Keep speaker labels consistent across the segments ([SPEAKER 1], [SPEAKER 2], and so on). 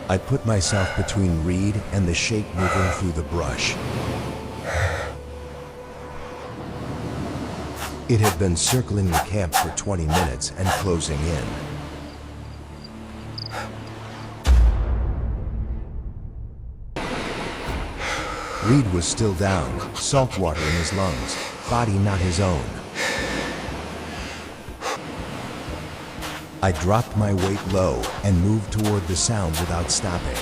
[SPEAKER 1] I put myself between Reed and the shape moving through the brush. It had been circling the camp for 20 minutes and closing in. Reed was still down, salt water in his lungs, body not his own. I dropped my weight low and moved toward the sound without stopping.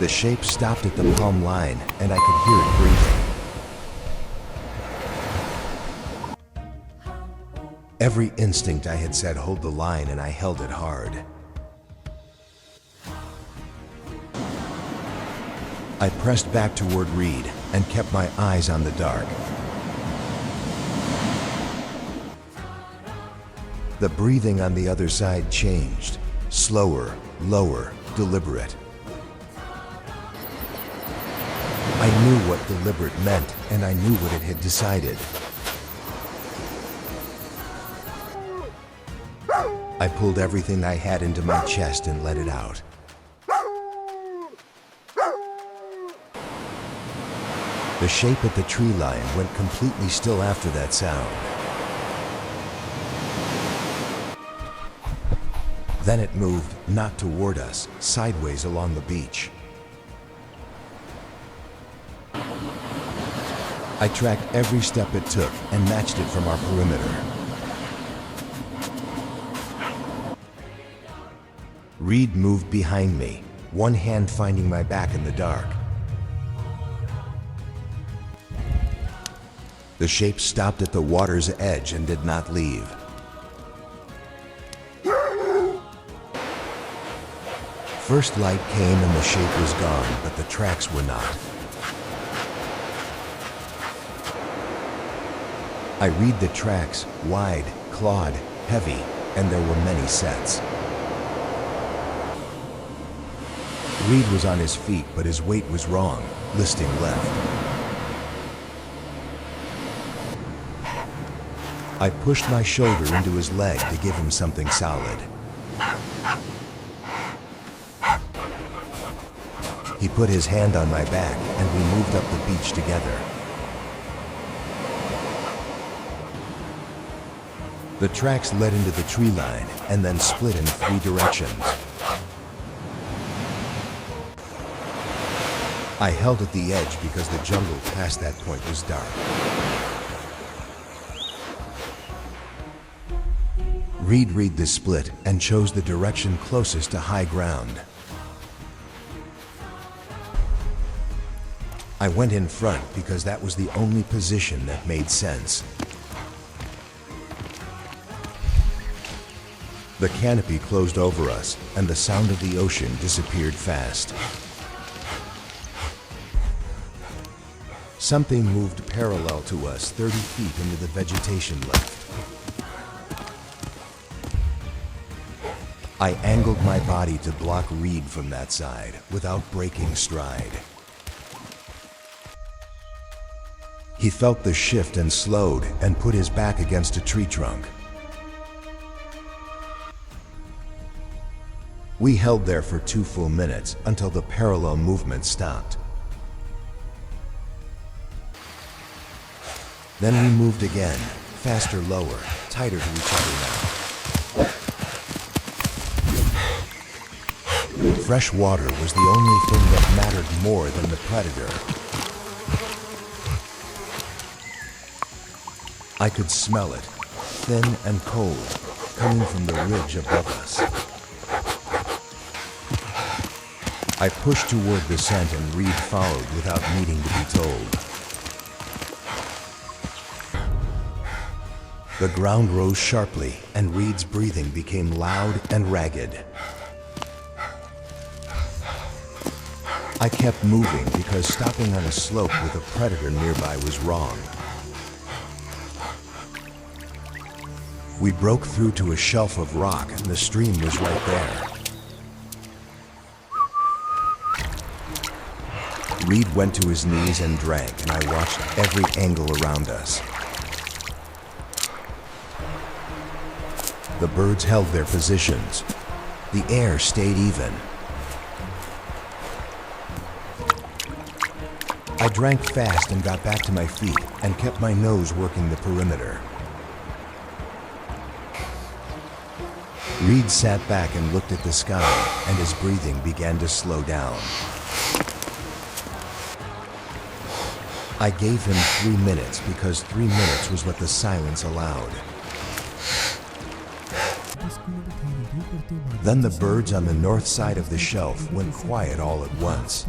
[SPEAKER 1] The shape stopped at the palm line, and I could hear it breathing. Every instinct I had said hold the line, and I held it hard. I pressed back toward Reed and kept my eyes on the dark. The breathing on the other side changed, slower, lower, deliberate. I knew what deliberate meant, and I knew what it had decided. I pulled everything I had into my chest and let it out. The shape at the tree line went completely still after that sound. Then it moved, not toward us, sideways along the beach. I tracked every step it took and matched it from our perimeter. Reed moved behind me, one hand finding my back in the dark. The shape stopped at the water's edge and did not leave. First light came and the shape was gone, but the tracks were not. I read the tracks, wide, clawed, heavy, and there were many sets. Reed was on his feet, but his weight was wrong, listing left. I pushed my shoulder into his leg to give him something solid. He put his hand on my back, and we moved up the beach together. The tracks led into the tree line and then split in 3 directions. I held at the edge because the jungle past that point was dark. Reed read the split and chose the direction closest to high ground. I went in front because that was the only position that made sense. The canopy closed over us, and the sound of the ocean disappeared fast. Something moved parallel to us 30 feet into the vegetation left. I angled my body to block Reed from that side without breaking stride. He felt the shift and slowed and put his back against a tree trunk. We held there for 2 full minutes until the parallel movement stopped. Then we moved again, faster, lower, tighter to each other now. Fresh water was the only thing that mattered more than the predator. I could smell it, thin and cold, coming from the ridge above us. I pushed toward the scent and Reed followed without needing to be told. The ground rose sharply and Reed's breathing became loud and ragged. I kept moving because stopping on a slope with a predator nearby was wrong. We broke through to a shelf of rock and the stream was right there. Reed went to his knees and drank, and I watched every angle around us. The birds held their positions. The air stayed even. I drank fast and got back to my feet and kept my nose working the perimeter. Reed sat back and looked at the sky, and his breathing began to slow down. I gave him 3 minutes because 3 minutes was what the silence allowed. Then the birds on the north side of the shelf went quiet all at once.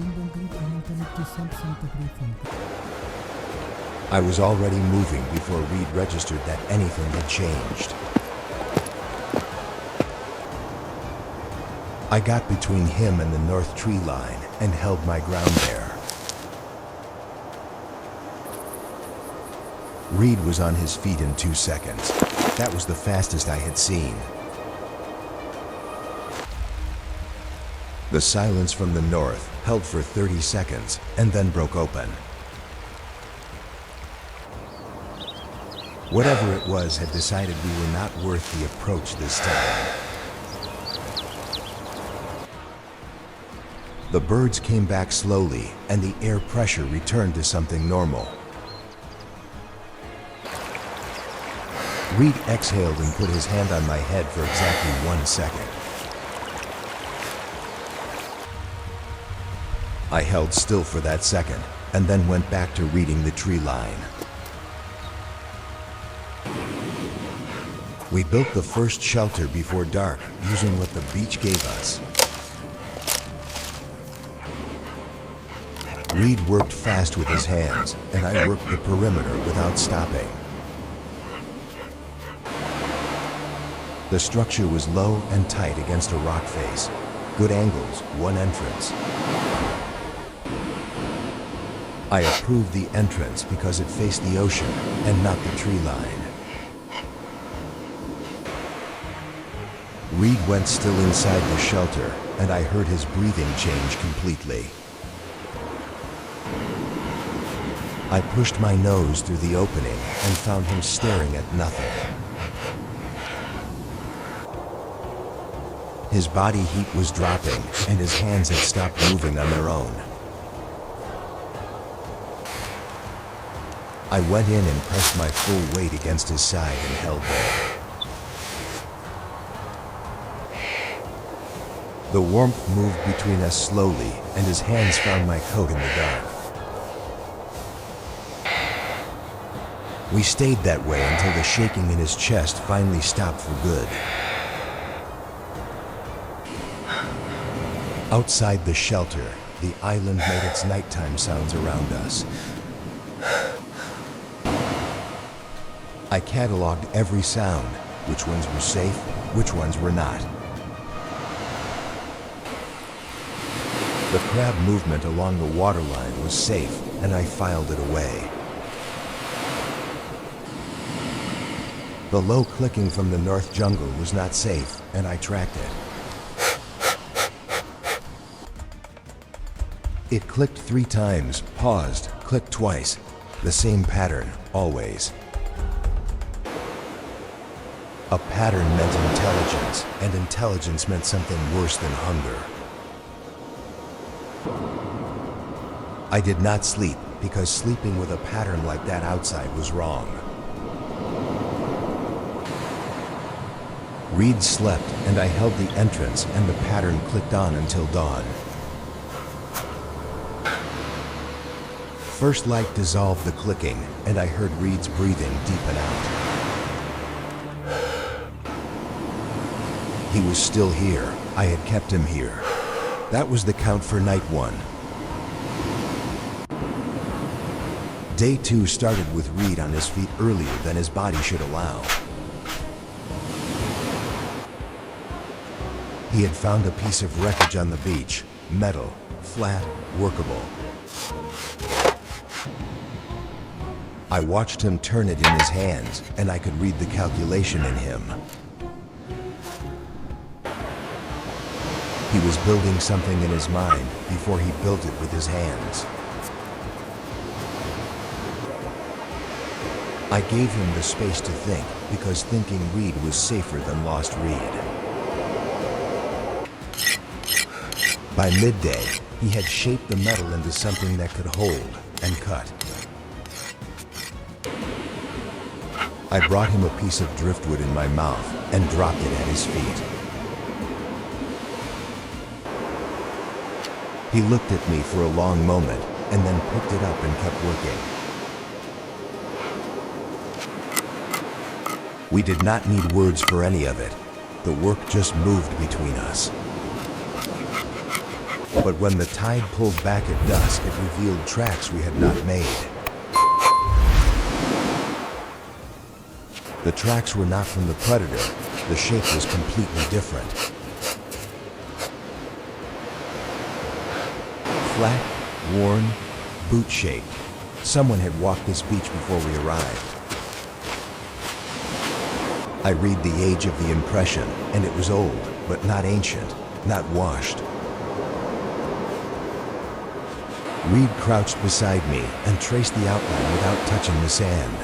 [SPEAKER 1] I was already moving before Reed registered that anything had changed. I got between him and the north tree line and held my ground there. Reed was on his feet in 2 seconds. That was the fastest I had seen. The silence from the north held for 30 seconds and then broke open. Whatever it was had decided we were not worth the approach this time. The birds came back slowly and the air pressure returned to something normal. Reed exhaled and put his hand on my head for exactly 1 second. I held still for that second, and then went back to reading the tree line. We built the first shelter before dark, using what the beach gave us. Reed worked fast with his hands, and I worked the perimeter without stopping. The structure was low and tight against a rock face. Good angles, one entrance. I approved the entrance because it faced the ocean and not the tree line. Reed went still inside the shelter, and I heard his breathing change completely. I pushed my nose through the opening and found him staring at nothing. His body heat was dropping, and his hands had stopped moving on their own. I went in and pressed my full weight against his side and held there. The warmth moved between us slowly, and his hands found my coat in the dark. We stayed that way until the shaking in his chest finally stopped for good. Outside the shelter, the island made its nighttime sounds around us. I cataloged every sound, which ones were safe, which ones were not. The crab movement along the waterline was safe, and I filed it away. The low clicking from the north jungle was not safe, and I tracked it. It clicked 3 times, paused, clicked twice. The same pattern, always. A pattern meant intelligence, and intelligence meant something worse than hunger. I did not sleep, because sleeping with a pattern like that outside was wrong. Reed slept, and I held the entrance, and the pattern clicked on until dawn. First light dissolved the clicking, and I heard Reed's breathing deepen out. He was still here. I had kept him here. That was the count for night 1. Day 2 started with Reed on his feet earlier than his body should allow. He had found a piece of wreckage on the beach. Metal, flat, workable. I watched him turn it in his hands, and I could read the calculation in him. He was building something in his mind before he built it with his hands. I gave him the space to think, because thinking Reed was safer than lost Reed. By midday, he had shaped the metal into something that could hold and cut. I brought him a piece of driftwood in my mouth and dropped it at his feet. He looked at me for a long moment and then picked it up and kept working. We did not need words for any of it. The work just moved between us. But when the tide pulled back at dusk, it revealed tracks we had not made. The tracks were not from the predator. The shape was completely different. Flat, worn, boot-shaped. Someone had walked this beach before we arrived. I read the age of the impression, and it was old, but not ancient, not washed. Reed crouched beside me and traced the outline without touching the sand.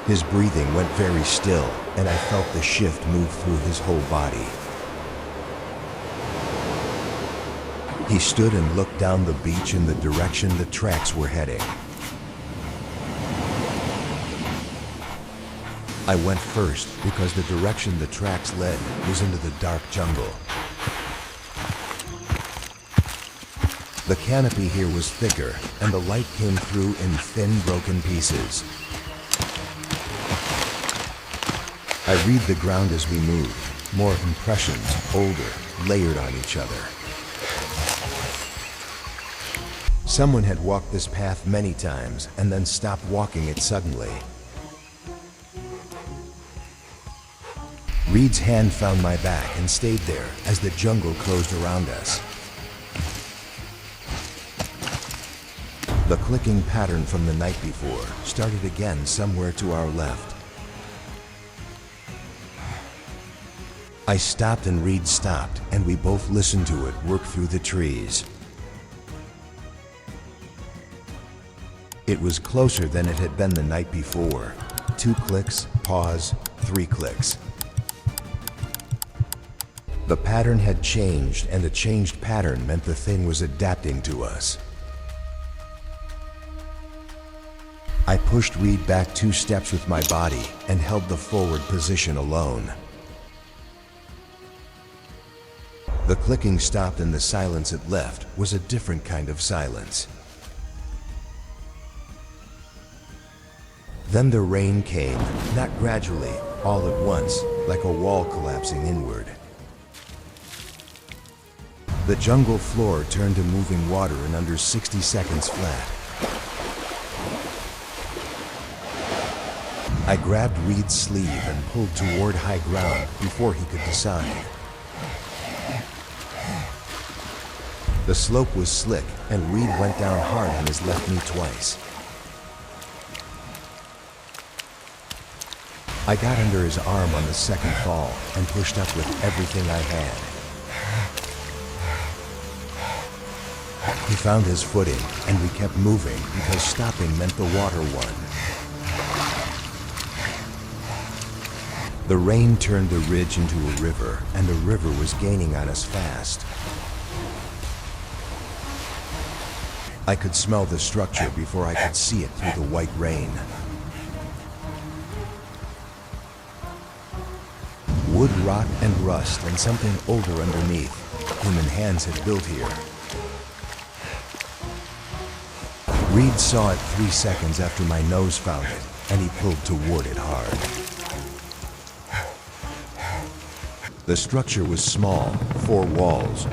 [SPEAKER 1] His breathing went very still, and I felt the shift move through his whole body. He stood and looked down the beach in the direction the tracks were heading. I went first because the direction the tracks led was into the dark jungle. The canopy here was thicker, and the light came through in thin, broken pieces. I read the ground as we moved, more impressions, older, layered on each other. Someone had walked this path many times and then stopped walking it suddenly. Reed's hand found my back and stayed there as the jungle closed around us. The clicking pattern from the night before started again somewhere to our left. I stopped and Reed stopped, and we both listened to it work through the trees. It was closer than it had been the night before. 2 clicks, pause, 3 clicks. The pattern had changed, and a changed pattern meant the thing was adapting to us. I pushed Reed back 2 steps with my body and held the forward position alone. The clicking stopped, and the silence it left was a different kind of silence. Then the rain came, not gradually, all at once, like a wall collapsing inward. The jungle floor turned to moving water in under 60 seconds flat. I grabbed Reed's sleeve and pulled toward high ground before he could decide. The slope was slick, and Reed went down hard on his left knee twice. I got under his arm on the second fall and pushed up with everything I had. He found his footing, and we kept moving because stopping meant the water won. The rain turned the ridge into a river, and the river was gaining on us fast. I could smell the structure before I could see it through the white rain. Wood rot and rust and something older underneath. Human hands had built here. Reed saw it 3 seconds after my nose found it, and he pulled toward it hard. The structure was small, 4 walls,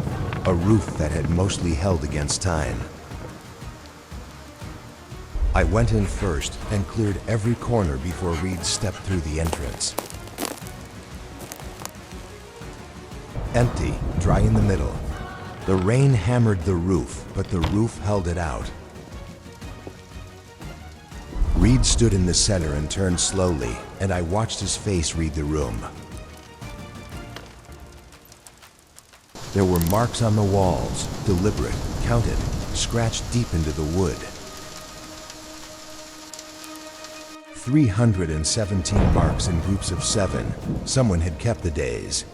[SPEAKER 1] a roof that had mostly held against time. I went in first and cleared every corner before Reed stepped through the entrance. Empty, dry in the middle. The rain hammered the roof, but the roof held it out. Reed stood in the center and turned slowly, and I watched his face read the room. There were marks on the walls, deliberate, counted, scratched deep into the wood. 317 marks in groups of 7. Someone had kept the days.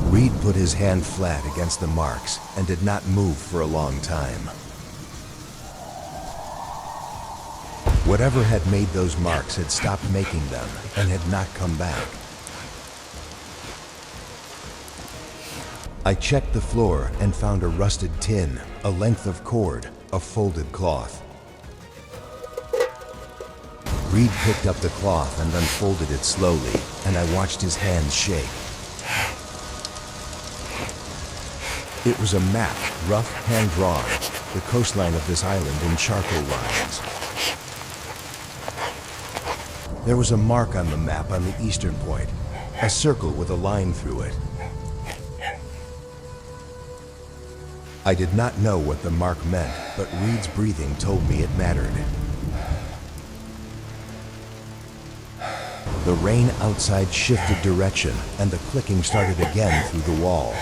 [SPEAKER 1] Reed put his hand flat against the marks and did not move for a long time. Whatever had made those marks had stopped making them and had not come back. I checked the floor and found a rusted tin, a length of cord, a folded cloth. Reed picked up the cloth and unfolded it slowly, and I watched his hands shake. It was a map, rough, hand-drawn, the coastline of this island in charcoal lines. There was a mark on the map on the eastern point, a circle with a line through it. I did not know what the mark meant, but Reed's breathing told me it mattered. The rain outside shifted direction, and the clicking started again through the wall.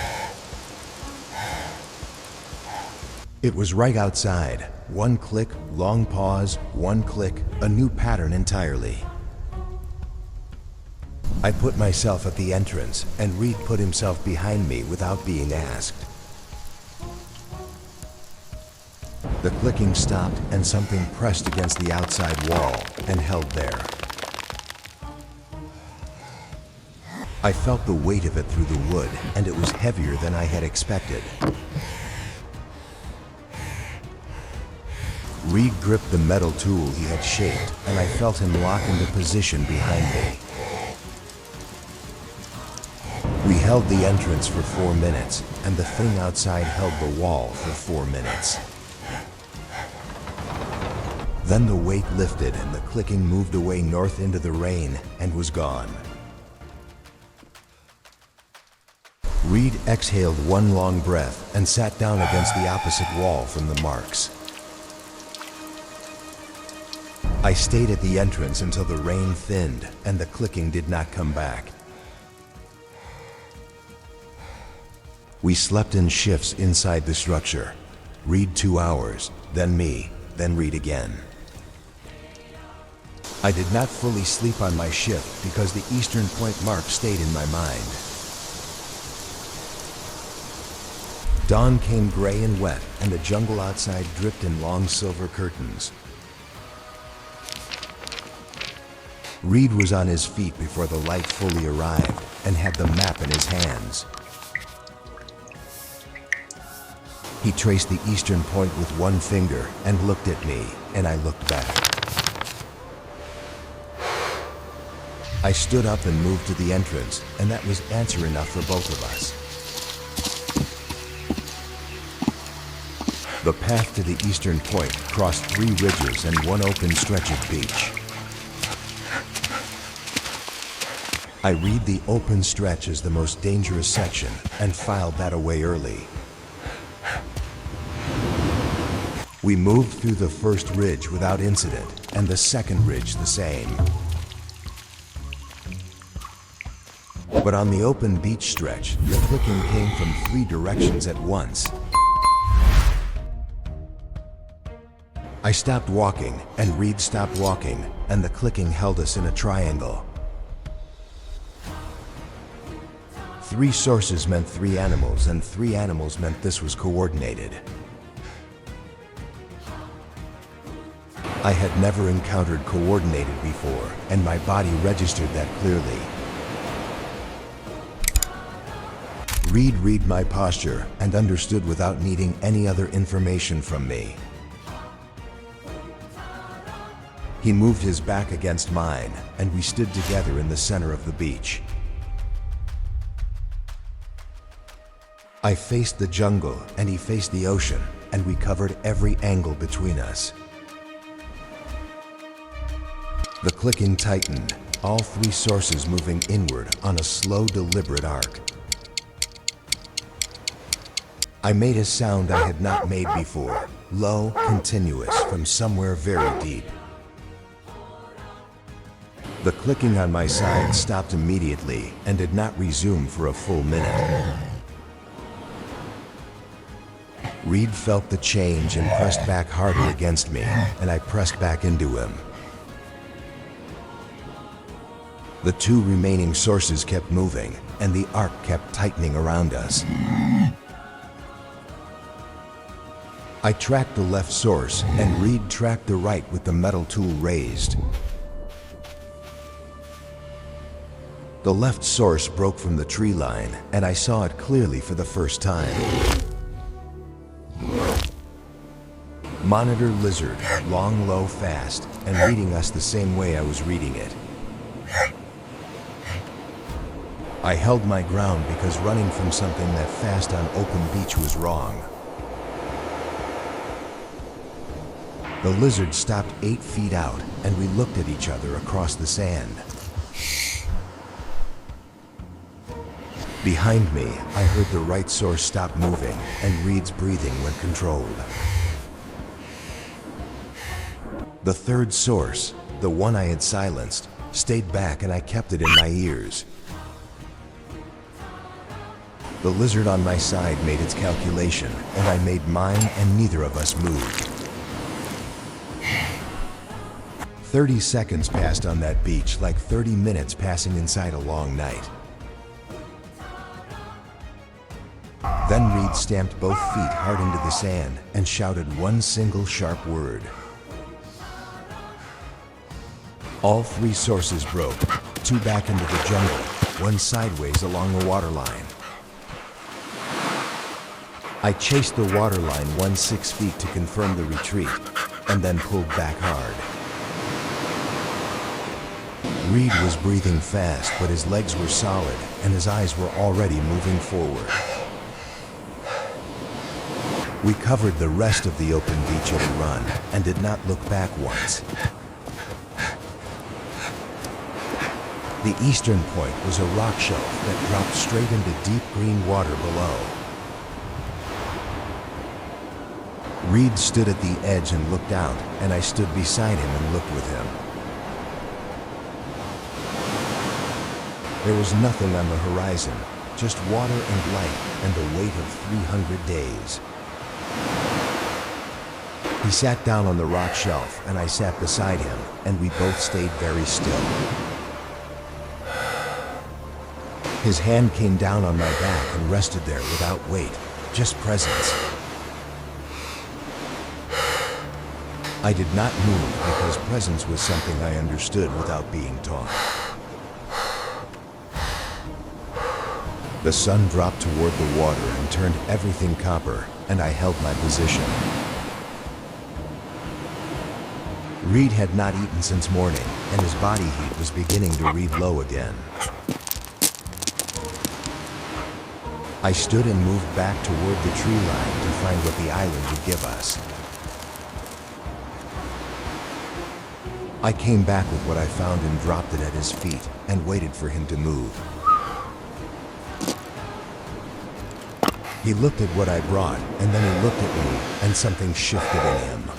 [SPEAKER 1] It was right outside. One click, long pause, one click, a new pattern entirely. I put myself at the entrance, and Reed put himself behind me without being asked. The clicking stopped, and something pressed against the outside wall and held there. I felt the weight of it through the wood, and it was heavier than I had expected. Reed gripped the metal tool he had shaped, and I felt him lock into position behind me. We held the entrance for 4 minutes, and the thing outside held the wall for 4 minutes. Then the weight lifted and the clicking moved away north into the rain and was gone. Reed exhaled one long breath and sat down against the opposite wall from the marks. I stayed at the entrance until the rain thinned and the clicking did not come back. We slept in shifts inside the structure. Reed 2 hours, then me, then Reed again. I did not fully sleep on my shift because the eastern point mark stayed in my mind. Dawn came gray and wet, and the jungle outside dripped in long silver curtains. Reed was on his feet before the light fully arrived and had the map in his hands. He traced the eastern point with one finger and looked at me, and I looked back. I stood up and moved to the entrance, and that was answer enough for both of us. The path to the eastern point crossed 3 ridges and one open stretch of beach. I read the open stretch as the most dangerous section and filed that away early. We moved through the first ridge without incident, and the second ridge the same. But on the open beach stretch, the clicking came from 3 directions at once. I stopped walking, and Reed stopped walking, and the clicking held us in a triangle. 3 sources meant 3 animals, and 3 animals meant this was coordinated. I had never encountered coordinated before, and my body registered that clearly. Reed read my posture and understood without needing any other information from me. He moved his back against mine, and we stood together in the center of the beach. I faced the jungle, and he faced the ocean, and we covered every angle between us. The clicking tightened, all 3 sources moving inward on a slow, deliberate arc. I made a sound I had not made before, low, continuous, from somewhere very deep. The clicking on my side stopped immediately and did not resume for a full minute. Reed felt the change and pressed back harder against me, and I pressed back into him. The two remaining sources kept moving, and the arc kept tightening around us. I tracked the left source, and Reed tracked the right with the metal tool raised. The left source broke from the tree line, and I saw it clearly for the first time. Monitor lizard, long, low, fast, and reading us the same way I was reading it. I held my ground because running from something that fast on open beach was wrong. The lizard stopped 8 feet out, and we looked at each other across the sand. Behind me, I heard the right source stop moving, and Reed's breathing went controlled. The third source, the one I had silenced, stayed back, and I kept it in my ears. The lizard on my side made its calculation, and I made mine, and neither of us moved. 30 seconds passed on that beach, like 30 minutes passing inside a long night. Then Reed stamped both feet hard into the sand and shouted one single sharp word. All 3 sources broke, 2 back into the jungle, 1 sideways along the waterline. I chased the waterline 6 feet to confirm the retreat, and then pulled back hard. Reed was breathing fast, but his legs were solid, and his eyes were already moving forward. We covered the rest of the open beach at a run, and did not look back once. The eastern point was a rock shelf that dropped straight into deep green water below. Reed stood at the edge and looked out, and I stood beside him and looked with him. There was nothing on the horizon, just water and light and the weight of 300 days. He sat down on the rock shelf, and I sat beside him, and we both stayed very still. His hand came down on my back and rested there without weight, just presence. I did not move because presence was something I understood without being taught. The sun dropped toward the water and turned everything copper, and I held my position. Reed had not eaten since morning, and his body heat was beginning to read low again. I stood and moved back toward the tree line to find what the island would give us. I came back with what I found and dropped it at his feet, and waited for him to move. He looked at what I brought, and then he looked at me, and something shifted in him.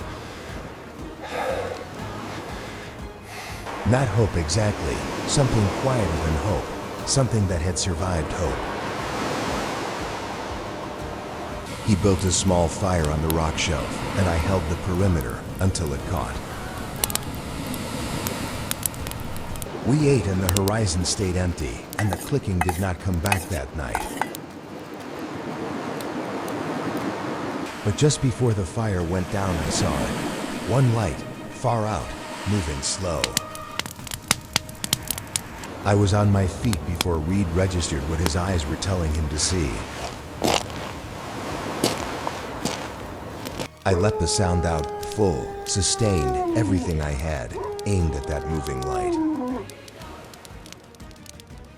[SPEAKER 1] Not hope exactly, something quieter than hope, something that had survived hope. He built a small fire on the rock shelf, and I held the perimeter until it caught. We ate and the horizon stayed empty, and the clicking did not come back that night. But just before the fire went down, I saw it. One light, far out, moving slow. I was on my feet before Reed registered what his eyes were telling him to see. I let the sound out, full, sustained, everything I had, aimed at that moving light.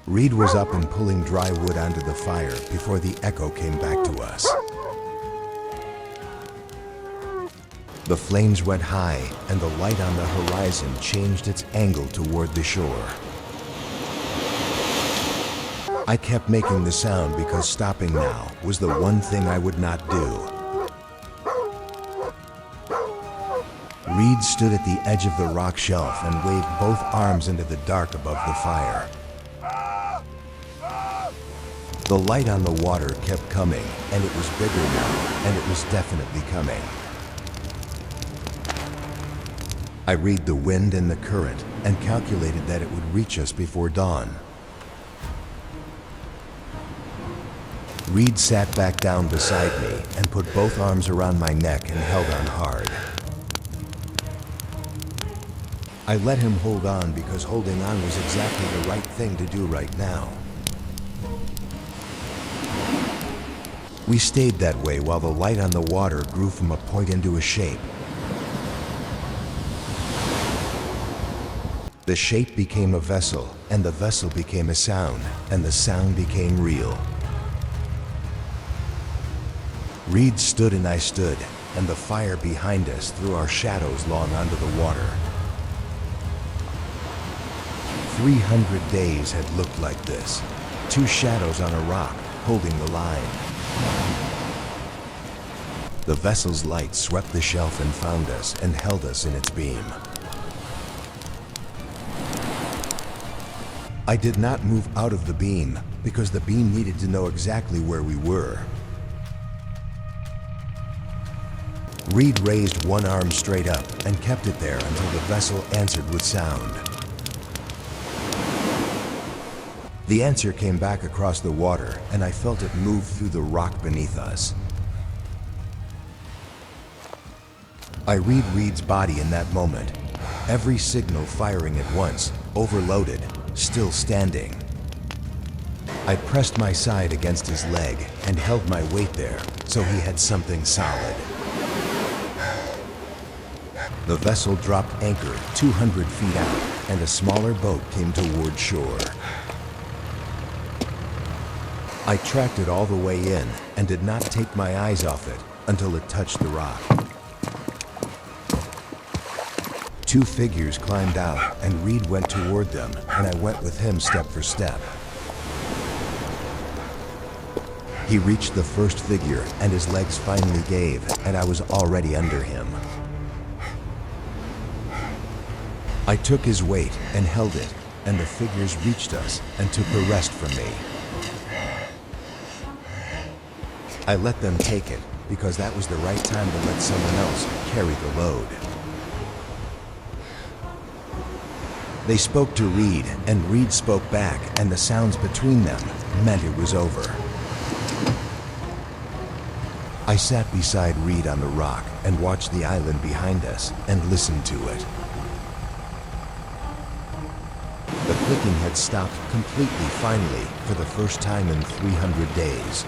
[SPEAKER 1] Reed was up and pulling dry wood onto the fire before the echo came back to us. The flames went high, and the light on the horizon changed its angle toward the shore. I kept making the sound because stopping now was the one thing I would not do. Reed stood at the edge of the rock shelf and waved both arms into the dark above the fire. The light on the water kept coming, and it was bigger now, and it was definitely coming. I read the wind and the current, and calculated that it would reach us before dawn. Reed sat back down beside me and put both arms around my neck and held on hard. I let him hold on because holding on was exactly the right thing to do right now. We stayed that way while the light on the water grew from a point into a shape. The shape became a vessel, and the vessel became a sound, and the sound became real. Reed stood and I stood, and the fire behind us threw our shadows long onto the water. 300 days had looked like this. Two shadows on a rock, holding the line. The vessel's light swept the shelf and found us and held us in its beam. I did not move out of the beam because the beam needed to know exactly where we were. Reed raised one arm straight up and kept it there until the vessel answered with sound. The answer came back across the water, and I felt it move through the rock beneath us. I read Reed's body in that moment. Every signal firing at once, overloaded, still standing. I pressed my side against his leg and held my weight there so he had something solid. The vessel dropped anchor 200 feet out, and a smaller boat came toward shore. I tracked it all the way in and did not take my eyes off it until it touched the rock. Two figures climbed out, and Reed went toward them, and I went with him step for step. He reached the first figure, and his legs finally gave, and I was already under him. I took his weight and held it, and the figures reached us and took the rest from me. I let them take it because that was the right time to let someone else carry the load. They spoke to Reed, and Reed spoke back, and the sounds between them meant it was over. I sat beside Reed on the rock and watched the island behind us and listened to it. The clicking had stopped completely finally for the first time in 300 days.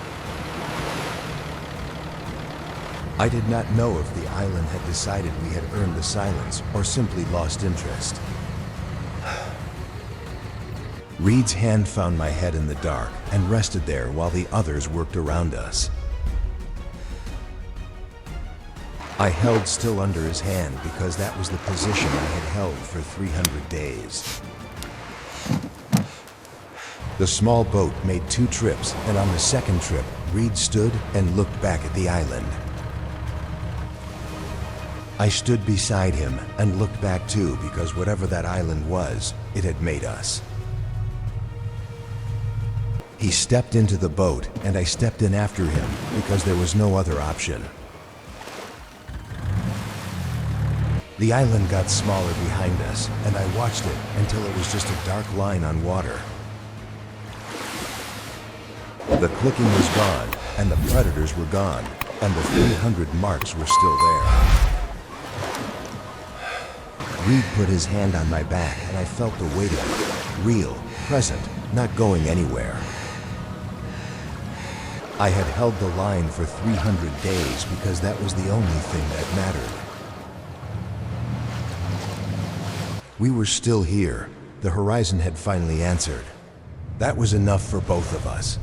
[SPEAKER 1] I did not know if the island had decided we had earned the silence or simply lost interest. Reed's hand found my head in the dark and rested there while the others worked around us. I held still under his hand because that was the position I had held for 300 days. The small boat made 2 trips, and on the second trip, Reed stood and looked back at the island. I stood beside him and looked back too because whatever that island was, it had made us. He stepped into the boat, and I stepped in after him because there was no other option. The island got smaller behind us, and I watched it until it was just a dark line on water. The clicking was gone, and the predators were gone, and the 300 marks were still there. Reed put his hand on my back, and I felt the weight of it, real, present, not going anywhere. I had held the line for 300 days because that was the only thing that mattered. We were still here. The horizon had finally answered. That was enough for both of us.